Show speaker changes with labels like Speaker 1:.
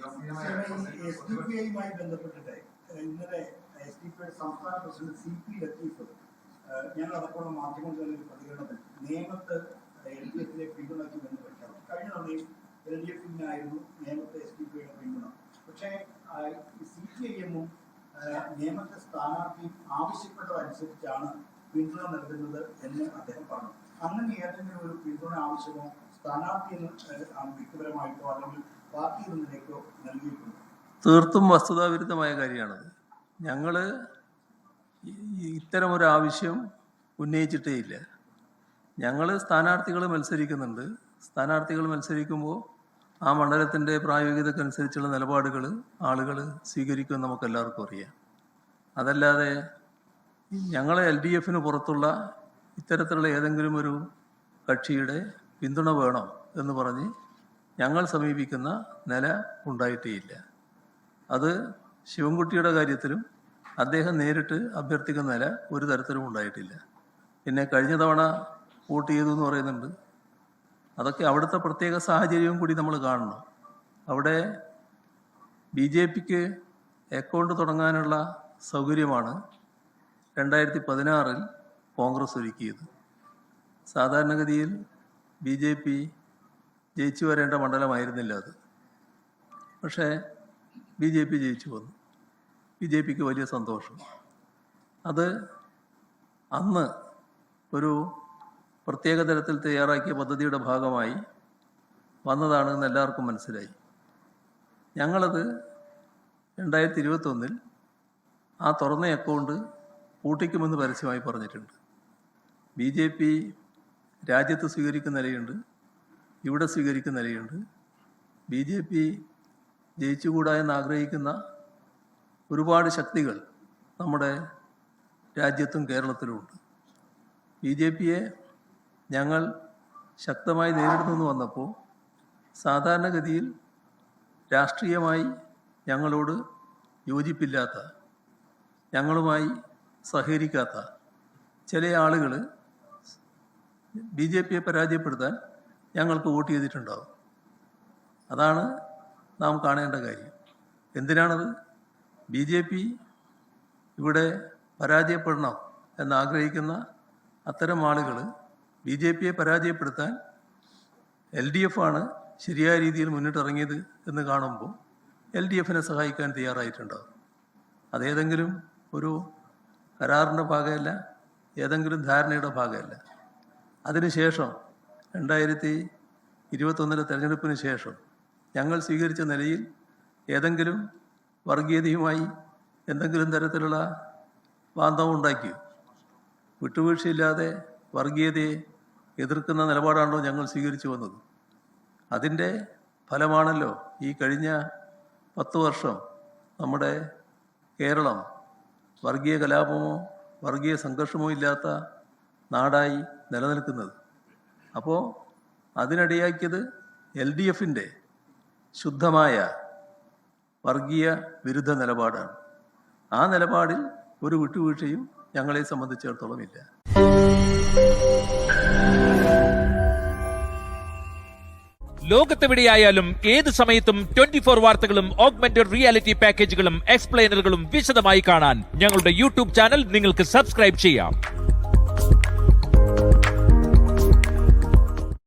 Speaker 1: SDPI ബന്ധപ്പെട്ടിട്ട് ഇന്നലെ SDPI സംസ്ഥാന പ്രസിഡന്റ് CP ലത്തീഫ് ഞങ്ങളടക്കമുള്ള മാധ്യമങ്ങളിൽ പ്രതികരണത്തിൽ നിയമത്ത് LDF-ലെ പിന്തുണയ്ക്കും എന്ന് പ്രഖ്യാപിച്ചു. കഴിഞ്ഞ തവണയും LDF-നായിരുന്നു നിയമത്തെ SDPI-യുടെ പിന്തുണ. പക്ഷേ CPIM-ഉം നിയമത്തെ സ്ഥാനാർത്ഥി ആവശ്യപ്പെട്ടതനുസരിച്ചാണ് പിന്തുണ നൽകുന്നത് എന്ന് അദ്ദേഹം പറഞ്ഞു. അങ്ങനെ ഏതെങ്കിലും ഒരു പിന്തുണ ആവശ്യമോ സ്ഥാനാർത്ഥി വ്യക്തിപരമായിട്ടോ അല്ലെങ്കിൽ പാർട്ടി നിന്നിലേക്കോ നൽകിയിട്ടുണ്ടോ?
Speaker 2: തീർത്തും വസ്തുതാവിരുദ്ധമായ കാര്യമാണത്. ഞങ്ങൾ ഇത്തരമൊരു ആവശ്യം ഉന്നയിച്ചിട്ടേ ഇല്ല. ഞങ്ങൾ സ്ഥാനാർത്ഥികൾ മത്സരിക്കുന്നുണ്ട്. സ്ഥാനാർത്ഥികൾ മത്സരിക്കുമ്പോൾ ആ മണ്ഡലത്തിൻ്റെ പ്രായോഗികതക്കനുസരിച്ചുള്ള നിലപാടുകൾ ആളുകൾ സ്വീകരിക്കുമെന്ന് നമുക്കെല്ലാവർക്കും അറിയാം. അതല്ലാതെ ഞങ്ങളെ LDF-ന് പുറത്തുള്ള ഇത്തരത്തിലുള്ള ഏതെങ്കിലും ഒരു കക്ഷിയുടെ പിന്തുണ വേണം എന്ന് പറഞ്ഞ് ഞങ്ങൾ സമീപിക്കുന്ന നില ഉണ്ടായിട്ടേയില്ല. അത് ശിവൻകുട്ടിയുടെ കാര്യത്തിലും അദ്ദേഹം നേരിട്ട് അഭ്യർത്ഥിക്കുന്ന നില ഒരു തരത്തിലും ഉണ്ടായിട്ടില്ല. പിന്നെ കഴിഞ്ഞ തവണ വോട്ട് ചെയ്തു എന്ന് പറയുന്നുണ്ട്. അതൊക്കെ അവിടുത്തെ പ്രത്യേക സാഹചര്യവും കൂടി നമ്മൾ കാണണം. അവിടെ BJP-ക്ക് അക്കൗണ്ട് തുടങ്ങാനുള്ള സൗകര്യമാണ് 2016 കോൺഗ്രസ് ഒരുക്കിയത്. സാധാരണഗതിയിൽ BJP ജയിച്ചു വരേണ്ട മണ്ഡലമായിരുന്നില്ല അത്. പക്ഷേ BJP ജയിച്ചു വന്നു. BJP-ക്ക് വലിയ സന്തോഷം. അത് അന്ന് ഒരു പ്രത്യേക തരത്തിൽ തയ്യാറാക്കിയ പദ്ധതിയുടെ ഭാഗമായി വന്നതാണെന്ന് എല്ലാവർക്കും മനസ്സിലായി. ഞങ്ങളത് 2021 ആ തുറന്ന അക്കൗണ്ട് പൂട്ടിക്കുമെന്ന് പരസ്യമായി പറഞ്ഞിട്ടുണ്ട്. BJP രാജ്യത്ത് സ്വീകരിക്കുന്ന നിലയുണ്ട്, ഇവിടെ സ്വീകരിക്കുന്ന നിലയുണ്ട്. BJP ജയിച്ചുകൂടാ എന്ന് ആഗ്രഹിക്കുന്ന ഒരുപാട് ശക്തികൾ നമ്മുടെ രാജ്യത്തും കേരളത്തിലുമുണ്ട്. BJP-യെ ഞങ്ങൾ ശക്തമായി നേരിടുന്നു വന്നപ്പോൾ സാധാരണഗതിയിൽ രാഷ്ട്രീയമായി ഞങ്ങളോട് യോജിപ്പില്ലാത്ത, ഞങ്ങളുമായി സഹകരിക്കാത്ത ചില ആളുകൾ BJP-യെ പരാജയപ്പെടുത്താൻ ഞങ്ങൾക്ക് വോട്ട് ചെയ്തിട്ടുണ്ടാവും. അതാണ് നാം കാണേണ്ട കാര്യം. എന്തിനാണത്? BJP ഇവിടെ പരാജയപ്പെടണം എന്നാഗ്രഹിക്കുന്ന അത്തരം ആളുകൾ BJP-യെ പരാജയപ്പെടുത്താൻ LDF-ആണ് ശരിയായ രീതിയിൽ മുന്നിട്ടിറങ്ങിയത് എന്ന് കാണുമ്പോൾ LDF-നെ സഹായിക്കാൻ തയ്യാറായിട്ടുണ്ടാകും. അതേതെങ്കിലും ഒരു കരാറിൻ്റെ ഭാഗമല്ല, ഏതെങ്കിലും ധാരണയുടെ ഭാഗമല്ല. അതിനുശേഷം 2021 തെരഞ്ഞെടുപ്പിന് ശേഷം ഞങ്ങൾ സ്വീകരിച്ച നിലയിൽ ഏതെങ്കിലും വർഗീയതയുമായി എന്തെങ്കിലും തരത്തിലുള്ള ബാന്ധവം ഉണ്ടാക്കിയോ? വിട്ടുവീഴ്ചയില്ലാതെ വർഗീയതയെ എതിർക്കുന്ന നിലപാടാണല്ലോ ഞങ്ങൾ സ്വീകരിച്ചു വന്നത്. അതിൻ്റെ ഫലമാണല്ലോ ഈ കഴിഞ്ഞ 10 വർഷം നമ്മുടെ കേരളം വർഗീയ കലാപമോ വർഗീയ സംഘർഷമോ ഇല്ലാത്ത നാടായി നിലനിൽക്കുന്നത്. അപ്പോൾ അതിനിടയാക്കിയത് LDF-ൻ്റെ ശുദ്ധമായ വർഗീയ വിരുദ്ധ നിലപാടാണ്. ആ നിലപാടിൽ ഒരു വിട്ടുവീഴ്ചയും ഞങ്ങളെ സംബന്ധിച്ചിടത്തോളം ഇല്ല.
Speaker 3: ലോകത്തെവിടെയായാലും ഏത് സമയത്തും 24 വാർത്തകളും ഓഗ്മെന്റഡ് റിയാലിറ്റി പാക്കേജുകളും എക്സ്പ്ലെയിനറുകളും വിശദമായി കാണാൻ ഞങ്ങളുടെ YouTube ചാനൽ നിങ്ങൾക്ക് സബ്സ്ക്രൈബ് ചെയ്യാം.